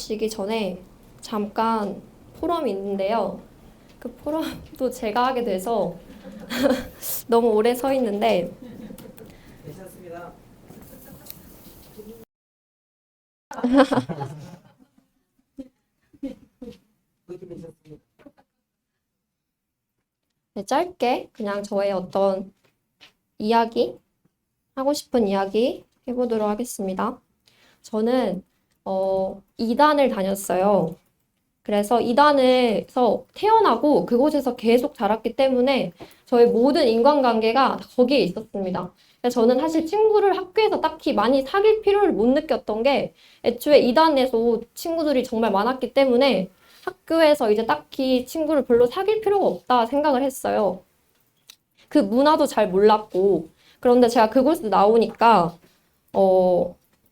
가시기 전에 잠깐 포럼이 있는데요. 그 포럼도 제가 하게 돼서 너무 오래 서 있는데 괜찮습니다. 그것도 괜찮습니다. 네, 짧게 그냥 저의 어떤 이야기, 하고 싶은 이야기 해보도록 하겠습니다. 저는 2단을 다녔어요. 그래서 2단에서 태어나고 그곳에서 계속 자랐기 때문에 저의 모든 인간관계가 다 거기에 있었습니다. 그래서 저는 사실 친구를 학교에서 딱히 많이 사귈 필요를 못 느꼈던 게 애초에 2단에서 친구들이 정말 많았기 때문에 학교에서 이제 딱히 친구를 별로 사귈 필요가 없다 생각을 했어요. 그 문화도 잘 몰랐고 그런데 제가 그곳에서 나오니까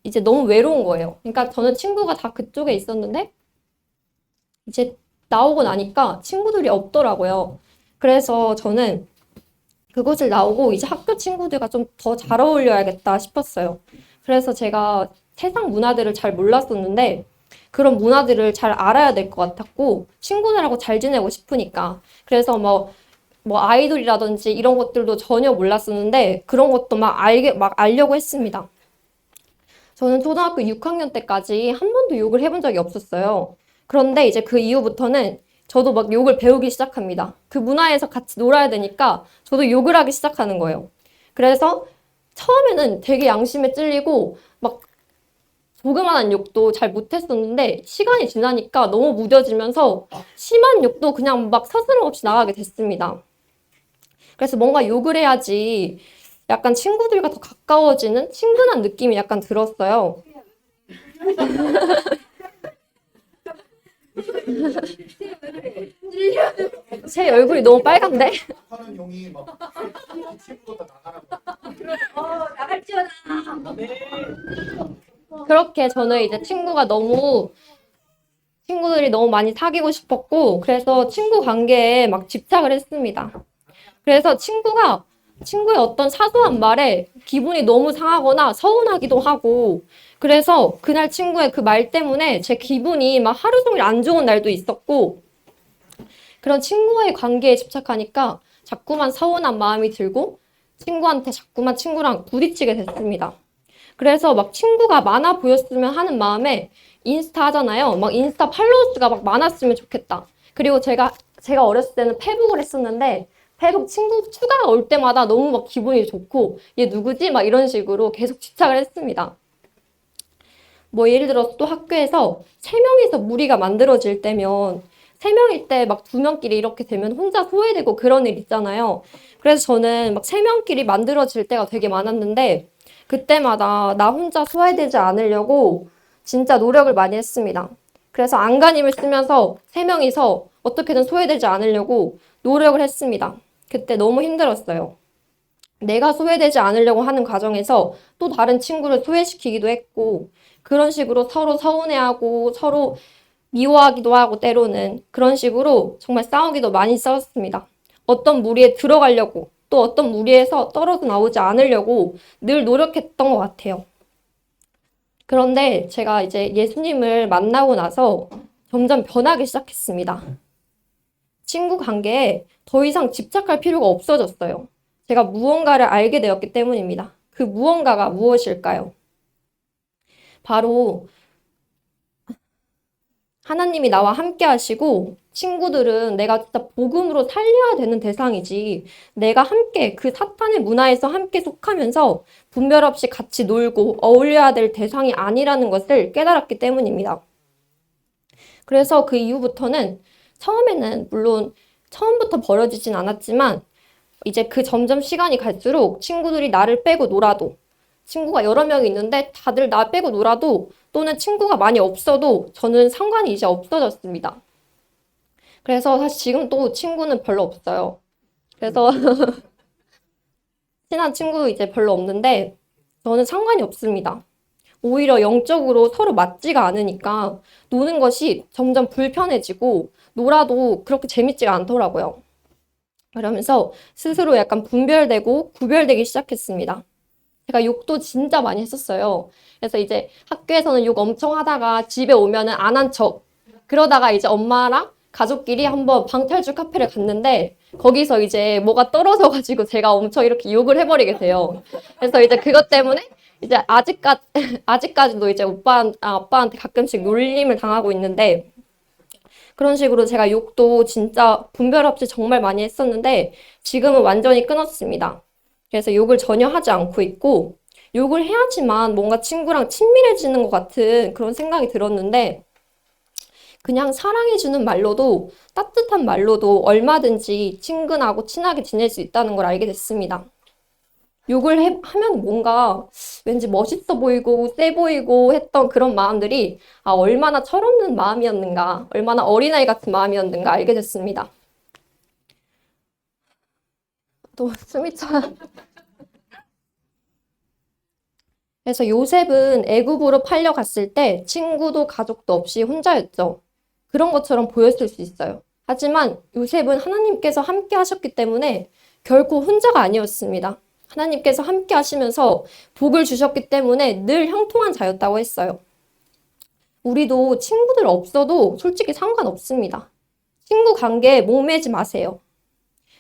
이제 너무 외로운 거예요. 그러니까 저는 친구가 다 그쪽에 있었는데 이제 나오고 나니까 친구들이 없더라고요. 그래서 저는 그곳을 나오고 이제 학교 친구들과 좀 더 잘 어울려야겠다 싶었어요. 그래서 제가 세상 문화들을 잘 몰랐었는데 그런 문화들을 잘 알아야 될 것 같았고 친구들하고 잘 지내고 싶으니까 그래서 뭐 아이돌이라든지 이런 것들도 전혀 몰랐었는데 그런 것도 막 알려고 했습니다. 저는 초등학교 6학년 때까지 한 번도 욕을 해본 적이 없었어요. 그런데 이제 그 이후부터는 저도 막 욕을 배우기 시작합니다. 그 문화에서 같이 놀아야 되니까 저도 욕을 하기 시작하는 거예요. 그래서 처음에는 되게 양심에 찔리고 막 조그만한 욕도 잘 못했었는데 시간이 지나니까 너무 무뎌지면서 심한 욕도 그냥 막 서스럼 없이 나가게 됐습니다. 그래서 뭔가 욕을 해야지 약간 친구들과 더 가까워지는 친근한 느낌이 약간 들었어요. 제 얼굴이 너무 빨간데? 하는 용이 막 친구보다 나가라고. 나갈지어다. 네. 그렇게 저는 이제 친구들이 너무 많이 사귀고 싶었고, 그래서 친구 관계에 막 집착을 했습니다. 그래서 친구의 어떤 사소한 말에 기분이 너무 상하거나 서운하기도 하고, 그래서 그날 친구의 그 말 때문에 제 기분이 막 하루 종일 안 좋은 날도 있었고, 그런 친구와의 관계에 집착하니까 자꾸만 서운한 마음이 들고, 친구한테 자꾸만 친구랑 부딪히게 됐습니다. 그래서 막 친구가 많아 보였으면 하는 마음에 인스타 하잖아요. 막 인스타 팔로워 수가 막 많았으면 좋겠다. 그리고 제가 어렸을 때는 페북을 했었는데 페북 친구 추가가 올 때마다 너무 막 기분이 좋고 얘 누구지? 막 이런 식으로 계속 집착을 했습니다. 뭐 예를 들어서 또 학교에서 세 명이서 무리가 만들어질 때면 세 명일 때 막 두 명끼리 이렇게 되면 혼자 소외되고 그런 일 있잖아요. 그래서 저는 막 세 명끼리 만들어질 때가 되게 많았는데 그때마다 나 혼자 소외되지 않으려고 진짜 노력을 많이 했습니다. 그래서 안간힘을 쓰면서 세 명이서 어떻게든 소외되지 않으려고 노력을 했습니다. 그때 너무 힘들었어요. 내가 소외되지 않으려고 하는 과정에서 또 다른 친구를 소외시키기도 했고, 그런 식으로 서로 서운해하고 서로 미워하기도 하고 때로는 그런 식으로 정말 싸우기도 많이 싸웠습니다. 어떤 무리에 들어가려고 또 어떤 무리에서 떨어져 나오지 않으려고 늘 노력했던 것 같아요. 그런데 제가 이제 예수님을 만나고 나서 점점 변하기 시작했습니다. 친구 관계에 더 이상 집착할 필요가 없어졌어요. 제가 무언가를 알게 되었기 때문입니다. 그 무언가가 무엇일까요? 바로 하나님이 나와 함께 하시고 친구들은 내가 진짜 복음으로 살려야 되는 대상이지 내가 함께 그 사탄의 문화에서 함께 속하면서 분별 없이 같이 놀고 어울려야 될 대상이 아니라는 것을 깨달았기 때문입니다. 그래서 그 이후부터는 처음에는 물론 처음부터 벌어지진 않았지만 이제 그 점점 시간이 갈수록 친구들이 나를 빼고 놀아도 친구가 여러 명이 있는데 다들 나 빼고 놀아도 또는 친구가 많이 없어도 저는 상관이 이제 없어졌습니다. 그래서 사실 지금 또 친구는 별로 없어요. 그래서 친한 친구 이제 별로 없는데 저는 상관이 없습니다. 오히려 영적으로 서로 맞지가 않으니까 노는 것이 점점 불편해지고 놀아도 그렇게 재밌지가 않더라고요. 그러면서 스스로 약간 분별되고 구별되기 시작했습니다. 제가 욕도 진짜 많이 했었어요. 그래서 이제 학교에서는 욕 엄청 하다가 집에 오면은 안 한 척. 그러다가 이제 엄마랑 가족끼리 한번 방탈출 카페를 갔는데 거기서 이제 뭐가 떨어져가지고 제가 엄청 이렇게 욕을 해버리게 돼요. 그래서 이제 그것 때문에 이제 아직까지도 이제 아빠한테 가끔씩 놀림을 당하고 있는데 그런 식으로 제가 욕도 진짜 분별 없이 정말 많이 했었는데 지금은 완전히 끊었습니다. 그래서 욕을 전혀 하지 않고 있고 욕을 해야지만 뭔가 친구랑 친밀해지는 것 같은 그런 생각이 들었는데 그냥 사랑해주는 말로도 따뜻한 말로도 얼마든지 친근하고 친하게 지낼 수 있다는 걸 알게 됐습니다. 하면 뭔가 왠지 멋있어 보이고 세 보이고 했던 그런 마음들이 얼마나 철없는 마음이었는가, 얼마나 어린아이 같은 마음이었는가 알게 됐습니다. 또 숨이 차. 그래서 요셉은 애굽으로 팔려갔을 때 친구도 가족도 없이 혼자였죠. 그런 것처럼 보였을 수 있어요. 하지만 요셉은 하나님께서 함께 하셨기 때문에 결코 혼자가 아니었습니다. 하나님께서 함께 하시면서 복을 주셨기 때문에 늘 형통한 자였다고 했어요. 우리도 친구들 없어도 솔직히 상관없습니다. 친구 관계에 목매지 마세요.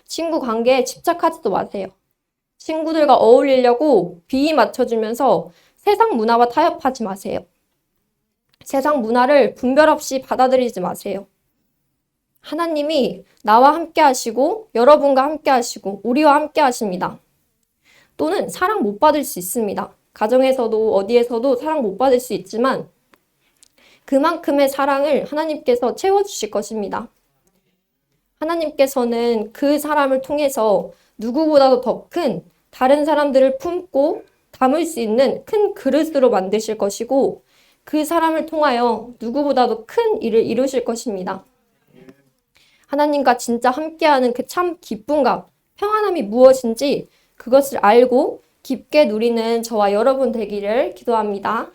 친구 관계에 집착하지도 마세요. 친구들과 어울리려고 비위 맞춰주면서 세상 문화와 타협하지 마세요. 세상 문화를 분별 없이 받아들이지 마세요. 하나님이 나와 함께 하시고 여러분과 함께 하시고 우리와 함께 하십니다. 또는 사랑 못 받을 수 있습니다. 가정에서도 어디에서도 사랑 못 받을 수 있지만 그만큼의 사랑을 하나님께서 채워주실 것입니다. 하나님께서는 그 사람을 통해서 누구보다도 더 큰 다른 사람들을 품고 담을 수 있는 큰 그릇으로 만드실 것이고 그 사람을 통하여 누구보다도 큰 일을 이루실 것입니다. 하나님과 진짜 함께하는 그 참 기쁨과 평안함이 무엇인지 그것을 알고 깊게 누리는 저와 여러분 되기를 기도합니다.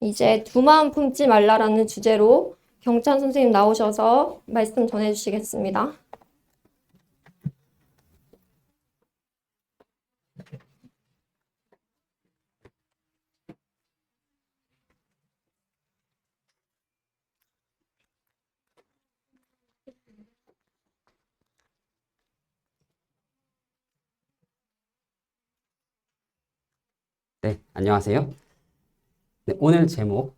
이제 두 마음 품지 말라라는 주제로 경찬 선생님 나오셔서 말씀 전해주시겠습니다. 네, 안녕하세요. 네, 오늘 제목,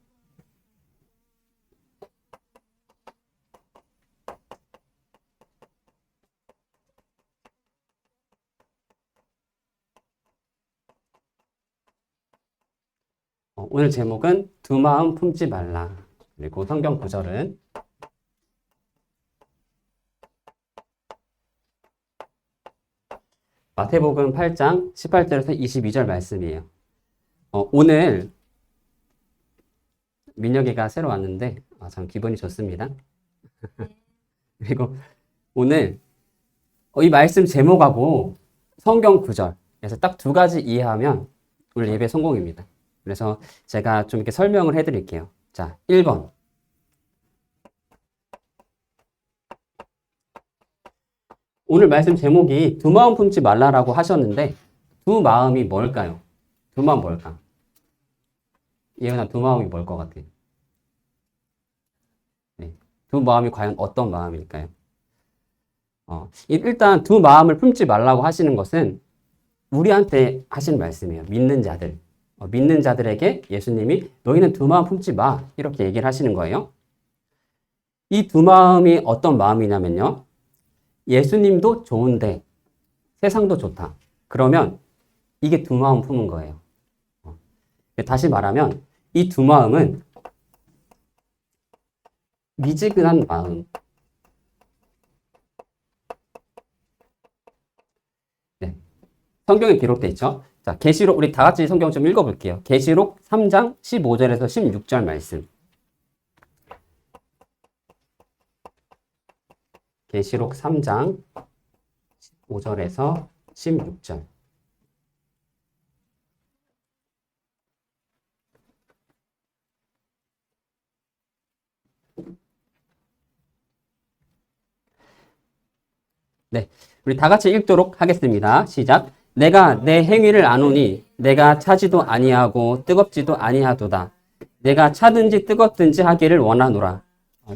오늘 제목은 두 마음 품지 말라. 그리고 성경 구절은 마태복음 8장 18절에서 22절 말씀이에요. 오늘 민혁이가 새로 왔는데 참 기분이 좋습니다. 그리고 오늘 이 말씀 제목하고 성경 구절에서 딱 두 가지 이해하면 오늘 예배 성공입니다. 그래서 제가 좀 이렇게 설명을 해드릴게요. 자, 1번. 오늘 말씀 제목이 두 마음 품지 말라라고 하셨는데 두 마음이 뭘까요? 두 마음 뭘까? 예은아, 두 마음이 뭘 것 같아? 네. 두 마음이 과연 어떤 마음일까요? 일단 두 마음을 품지 말라고 하시는 것은 우리한테 하시는 말씀이에요. 믿는 자들. 믿는 자들에게 예수님이 너희는 두 마음 품지 마. 이렇게 얘기를 하시는 거예요. 이 두 마음이 어떤 마음이냐면요. 예수님도 좋은데 세상도 좋다. 그러면 이게 두 마음 품은 거예요. 다시 말하면 이 두 마음은 미지근한 마음. 네. 성경에 기록되어 있죠. 자, 계시록 우리 다 같이 성경 좀 읽어볼게요. 계시록 3장 15절에서 16절 말씀. 계시록 3장 15절에서 16절. 네, 우리 다 같이 읽도록 하겠습니다. 시작. 내가 내 행위를 아노니 내가 차지도 아니하고 뜨겁지도 아니하도다. 내가 차든지 뜨겁든지 하기를 원하노라.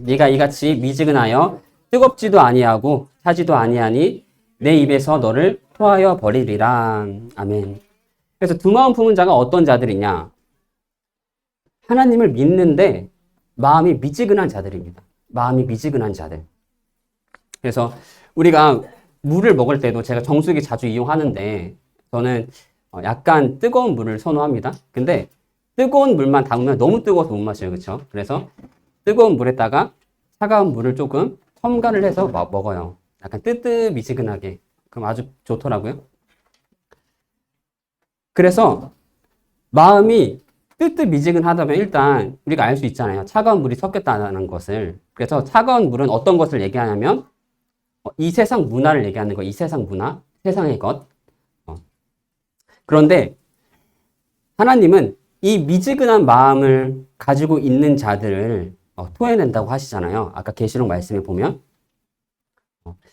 네가 이같이 미지근하여 뜨겁지도 아니하고 차지도 아니하니 내 입에서 너를 토하여 버리리라. 아멘. 그래서 두 마음 품은 자가 어떤 자들이냐? 하나님을 믿는데 마음이 미지근한 자들입니다. 마음이 미지근한 자들. 그래서 우리가 물을 먹을 때도 제가 정수기 자주 이용하는데 저는 약간 뜨거운 물을 선호합니다. 근데 뜨거운 물만 담으면 너무 뜨거워서 못 마셔요. 그렇죠? 그래서 뜨거운 물에다가 차가운 물을 조금 첨가를 해서 먹어요. 약간 뜨뜻미지근하게. 그럼 아주 좋더라고요. 그래서 마음이 뜨뜻미지근하다면 일단 우리가 알 수 있잖아요. 차가운 물이 섞였다는 것을. 그래서 차가운 물은 어떤 것을 얘기하냐면 이 세상 문화를 얘기하는 거. 이 세상 문화, 세상의 것. 그런데 하나님은 이 미지근한 마음을 가지고 있는 자들을 토해낸다고 하시잖아요. 아까 계시록 말씀에 보면.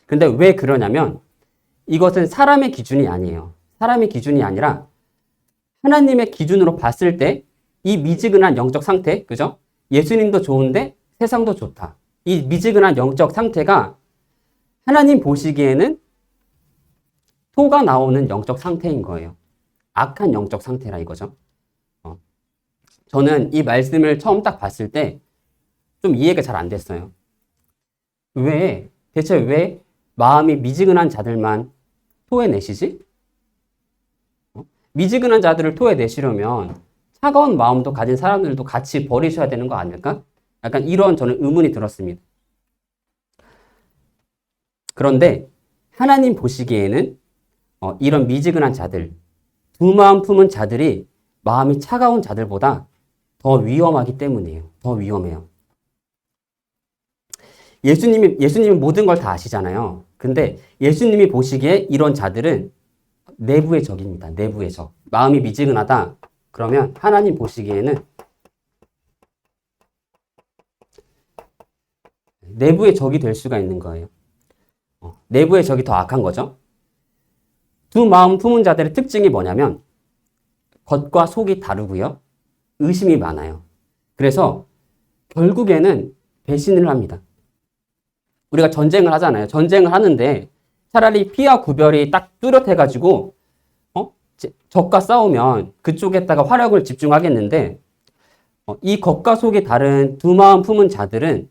근데 왜 그러냐면 이것은 사람의 기준이 아니에요. 사람의 기준이 아니라 하나님의 기준으로 봤을 때 이 미지근한 영적 상태, 그죠? 예수님도 좋은데 세상도 좋다. 이 미지근한 영적 상태가 하나님 보시기에는 토가 나오는 영적 상태인 거예요. 악한 영적 상태라 이거죠. 저는 이 말씀을 처음 딱 봤을 때 좀 이해가 잘 안 됐어요. 대체 왜 마음이 미지근한 자들만 토해내시지? 미지근한 자들을 토해내시려면 차가운 마음도 가진 사람들도 같이 버리셔야 되는 거 아닐까? 약간 이런 저는 의문이 들었습니다. 그런데 하나님 보시기에는 이런 미지근한 자들, 두 마음 품은 자들이 마음이 차가운 자들보다 더 위험하기 때문이에요. 더 위험해요. 예수님이 모든 걸 다 아시잖아요. 근데 예수님이 보시기에 이런 자들은 내부의 적입니다. 내부의 적. 마음이 미지근하다. 그러면 하나님 보시기에는 내부의 적이 될 수가 있는 거예요. 내부의 적이 더 악한 거죠. 두 마음 품은 자들의 특징이 뭐냐면 겉과 속이 다르고요. 의심이 많아요. 그래서 결국에는 배신을 합니다. 우리가 전쟁을 하잖아요. 전쟁을 하는데 차라리 피와 구별이 딱 뚜렷해가지고 적과 싸우면 그쪽에다가 화력을 집중하겠는데 이 겉과 속이 다른 두 마음 품은 자들은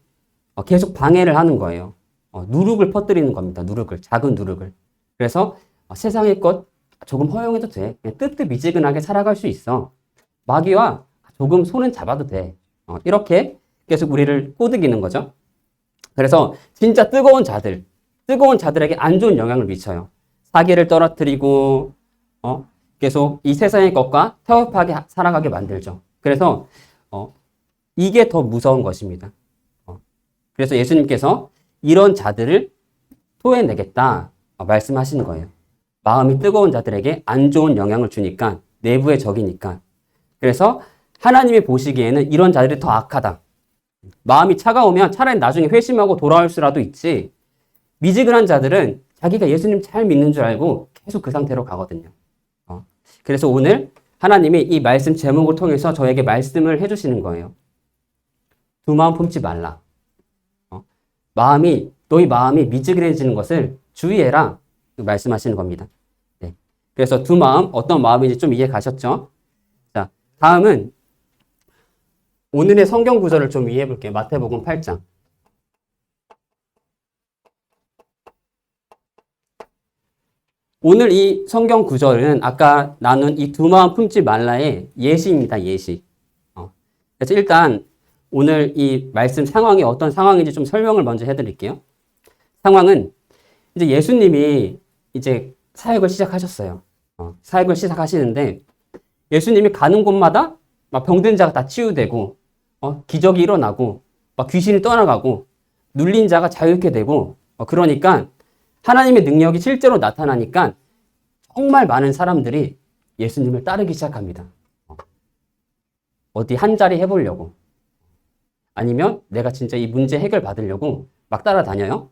계속 방해를 하는 거예요. 누룩을 퍼뜨리는 겁니다. 누룩을. 작은 누룩을. 그래서 세상의 것 조금 허용해도 돼. 그냥 뜨뜻미지근하게 살아갈 수 있어. 마귀와 조금 손은 잡아도 돼. 이렇게 계속 우리를 꼬드기는 거죠. 그래서 진짜 뜨거운 자들에게 안 좋은 영향을 미쳐요. 사기를 떨어뜨리고 계속 이 세상의 것과 타협하게 살아가게 만들죠. 그래서 이게 더 무서운 것입니다. 그래서 예수님께서 이런 자들을 토해내겠다 말씀하시는 거예요. 마음이 뜨거운 자들에게 안 좋은 영향을 주니까, 내부의 적이니까. 그래서 하나님이 보시기에는 이런 자들이 더 악하다. 마음이 차가우면 차라리 나중에 회심하고 돌아올 수라도 있지, 미지근한 자들은 자기가 예수님 잘 믿는 줄 알고 계속 그 상태로 가거든요. 그래서 오늘 하나님이 이 말씀 제목을 통해서 저에게 말씀을 해주시는 거예요. 두 마음 품지 말라. 너희 마음이 미지근해지는 것을 주의해라. 말씀하시는 겁니다. 네. 그래서 두 마음, 어떤 마음인지 좀 이해 가셨죠? 자, 다음은 오늘의 성경 구절을 좀 이해해 볼게요. 마태복음 8장. 오늘 이 성경 구절은 아까 나눈 이 두 마음 품지 말라의 예시입니다. 예시. 그래서 일단 오늘 이 말씀 상황이 어떤 상황인지 좀 설명을 먼저 해드릴게요. 상황은 이제 예수님이 이제 사역을 시작하셨어요. 사역을 시작하시는데 예수님이 가는 곳마다 막 병든 자가 다 치유되고 기적이 일어나고 막 귀신이 떠나가고 눌린 자가 자유케 되고 그러니까 하나님의 능력이 실제로 나타나니까 정말 많은 사람들이 예수님을 따르기 시작합니다. 어디 한 자리 해보려고, 아니면 내가 진짜 이 문제 해결 받으려고 막 따라다녀요.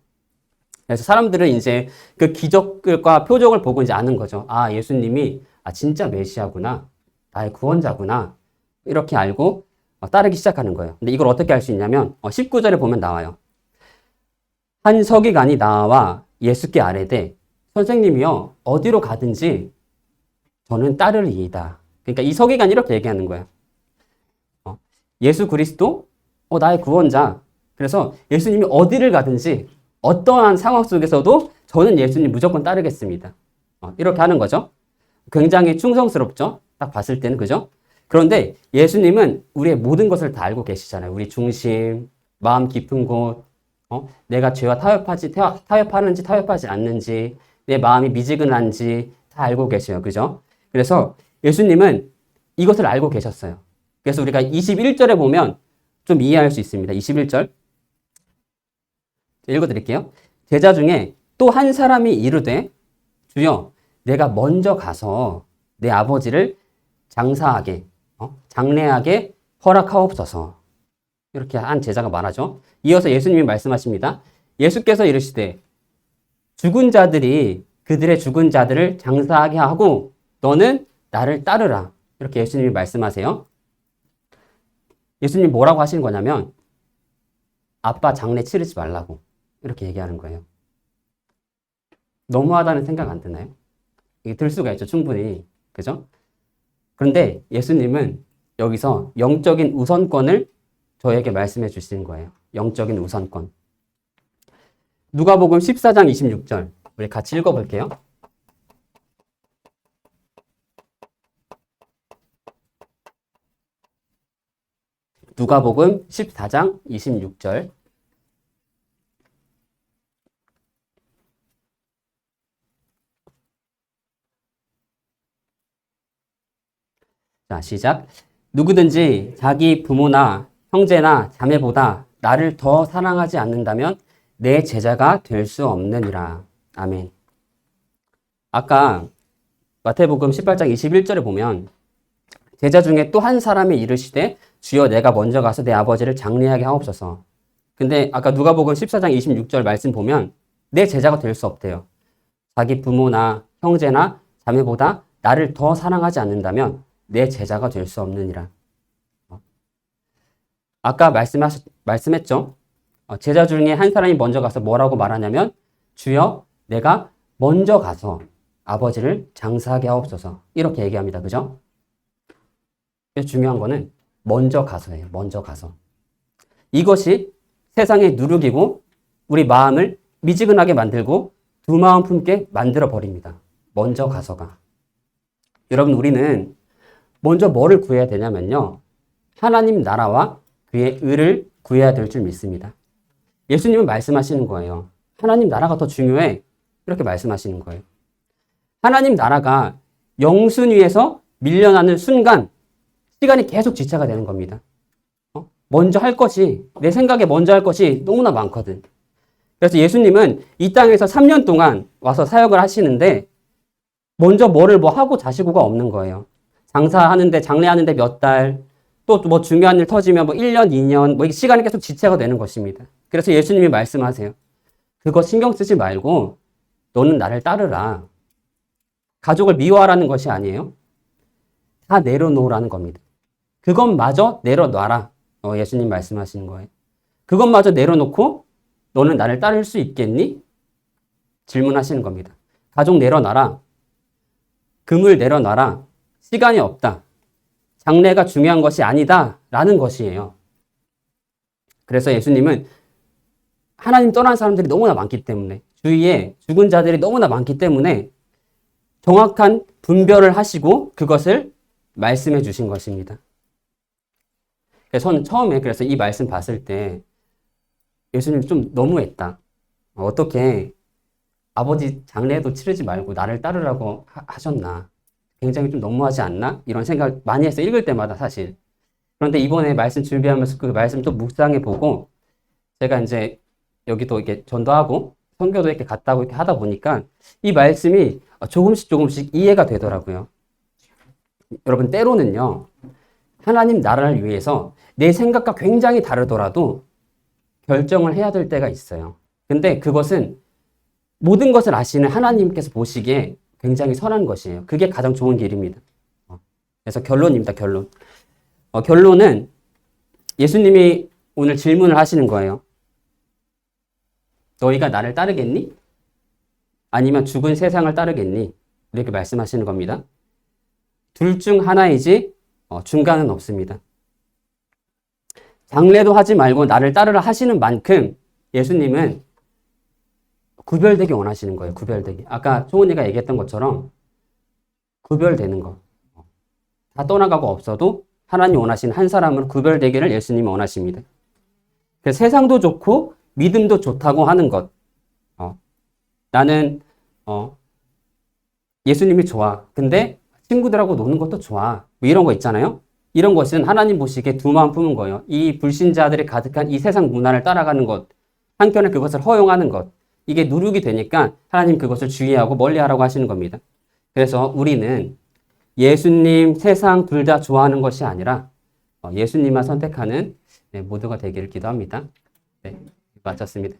그래서 사람들은 이제 그 기적과 표적을 보고 이제 아는 거죠. 아, 예수님이 진짜 메시아구나. 나의 구원자구나. 이렇게 알고 따르기 시작하는 거예요. 근데 이걸 어떻게 알 수 있냐면 19절에 보면 나와요. 한 서기관이 나와 예수께 아뢰되 선생님이여 어디로 가든지 저는 따르리이다. 그러니까 이 서기관이 이렇게 얘기하는 거예요. 예수 그리스도 나의 구원자. 그래서 예수님이 어디를 가든지 어떠한 상황 속에서도 저는 예수님 무조건 따르겠습니다. 이렇게 하는 거죠. 굉장히 충성스럽죠. 딱 봤을 때는 그죠? 그런데 예수님은 우리의 모든 것을 다 알고 계시잖아요. 우리 중심, 마음 깊은 곳, 내가 죄와 타협하는지 타협하지 않는지, 내 마음이 미지근한지 다 알고 계셔요. 그죠? 그래서 예수님은 이것을 알고 계셨어요. 그래서 우리가 21절에 보면 좀 이해할 수 있습니다. 21절. 읽어드릴게요. 제자 중에 또 한 사람이 이르되 주여 내가 먼저 가서 내 아버지를 장사하게 장례하게 허락하옵소서. 이렇게 한 제자가 말하죠. 이어서 예수님이 말씀하십니다. 예수께서 이르시되 죽은 자들이 그들의 죽은 자들을 장사하게 하고 너는 나를 따르라. 이렇게 예수님이 말씀하세요. 예수님 뭐라고 하시는 거냐면 아빠 장례 치르지 말라고 이렇게 얘기하는 거예요. 너무하다는 생각 안 드나요? 이게 들 수가 있죠. 충분히. 그죠? 그런데 예수님은 여기서 영적인 우선권을 저에게 말씀해 주시는 거예요. 영적인 우선권. 누가복음 14장 26절. 우리 같이 읽어볼게요. 누가복음 14장 26절. 자, 시작. 누구든지 자기 부모나 형제나 자매보다 나를 더 사랑하지 않는다면 내 제자가 될 수 없느니라. 아멘. 아까 마태복음 18장 21절에 보면 제자 중에 또 한 사람이 이르시되 주여 내가 먼저 가서 내 아버지를 장례하게 하옵소서. 근데 아까 누가복음 14장 26절 말씀 보면 내 제자가 될 수 없대요. 자기 부모나 형제나 자매보다 나를 더 사랑하지 않는다면 내 제자가 될 수 없느니라. 아까 말씀했죠. 제자 중에 한 사람이 먼저 가서 뭐라고 말하냐면 주여 내가 먼저 가서 아버지를 장사하게 하옵소서. 이렇게 얘기합니다. 그죠? 그래서 중요한 거는 먼저 가서예요. 먼저 가서. 이것이 세상의 누룩이고 우리 마음을 미지근하게 만들고 두 마음 품게 만들어 버립니다. 먼저 가서가. 여러분 우리는 먼저 뭐를 구해야 되냐면요. 하나님 나라와 그의 의를 구해야 될 줄 믿습니다. 예수님은 말씀하시는 거예요. 하나님 나라가 더 중요해. 이렇게 말씀하시는 거예요. 하나님 나라가 영순위에서 밀려나는 순간 시간이 계속 지체가 되는 겁니다. 먼저 할 것이, 내 생각에 먼저 할 것이 너무나 많거든. 그래서 예수님은 이 땅에서 3년 동안 와서 사역을 하시는데 먼저 뭐를 뭐 하고 자시고가 없는 거예요. 장사하는데, 장례하는데 몇 달, 또 뭐 중요한 일 터지면 뭐 1년, 2년, 뭐 시간이 계속 지체가 되는 것입니다. 그래서 예수님이 말씀하세요. 그거 신경 쓰지 말고 너는 나를 따르라. 가족을 미워하라는 것이 아니에요. 다 내려놓으라는 겁니다. 그것마저 내려놔라. 예수님 말씀하시는 거예요. 그것마저 내려놓고 너는 나를 따를 수 있겠니? 질문하시는 겁니다. 가족 내려놔라. 금을 내려놔라. 시간이 없다. 장래가 중요한 것이 아니다. 라는 것이에요. 그래서 예수님은 하나님 떠난 사람들이 너무나 많기 때문에 주위에 죽은 자들이 너무나 많기 때문에 정확한 분별을 하시고 그것을 말씀해 주신 것입니다. 그래서 저는 처음에 그래서 이 말씀 봤을 때 예수님 좀 너무했다. 어떻게 아버지 장례도 치르지 말고 나를 따르라고 하셨나. 굉장히 좀 너무하지 않나? 이런 생각 많이 했어요. 읽을 때마다 사실. 그런데 이번에 말씀 준비하면서 그 말씀 또 묵상해 보고 제가 이제 여기도 이렇게 전도하고 선교도 이렇게 갔다 오고 이렇게 하다 보니까 이 말씀이 조금씩 이해가 되더라고요. 여러분 때로는요. 하나님 나라를 위해서 내 생각과 굉장히 다르더라도 결정을 해야 될 때가 있어요. 근데 그것은 모든 것을 아시는 하나님께서 보시기에 굉장히 선한 것이에요. 그게 가장 좋은 길입니다. 그래서 결론입니다. 결론. 결론은 예수님이 오늘 질문을 하시는 거예요. 너희가 나를 따르겠니? 아니면 죽은 세상을 따르겠니? 이렇게 말씀하시는 겁니다. 둘 중 하나이지 중간은 없습니다. 장래도 하지 말고 나를 따르라 하시는 만큼 예수님은 구별되기 원하시는 거예요. 구별되기. 아까 초은이가 얘기했던 것처럼 구별되는 거. 다 떠나가고 없어도 하나님 원하시는 한 사람은 구별되기를 예수님이 원하십니다. 그래서 세상도 좋고 믿음도 좋다고 하는 것. 나는 예수님이 좋아. 근데 친구들하고 노는 것도 좋아. 뭐 이런 거 있잖아요. 이런 것은 하나님 보시기에 두 마음 품은 거예요. 이 불신자들이 가득한 이 세상 문화를 따라가는 것. 한편에 그것을 허용하는 것. 이게 누룩이 되니까 하나님 그것을 주의하고 멀리하라고 하시는 겁니다. 그래서 우리는 예수님, 세상 둘 다 좋아하는 것이 아니라 예수님만 선택하는 모두가 되기를 기도합니다. 네, 마쳤습니다.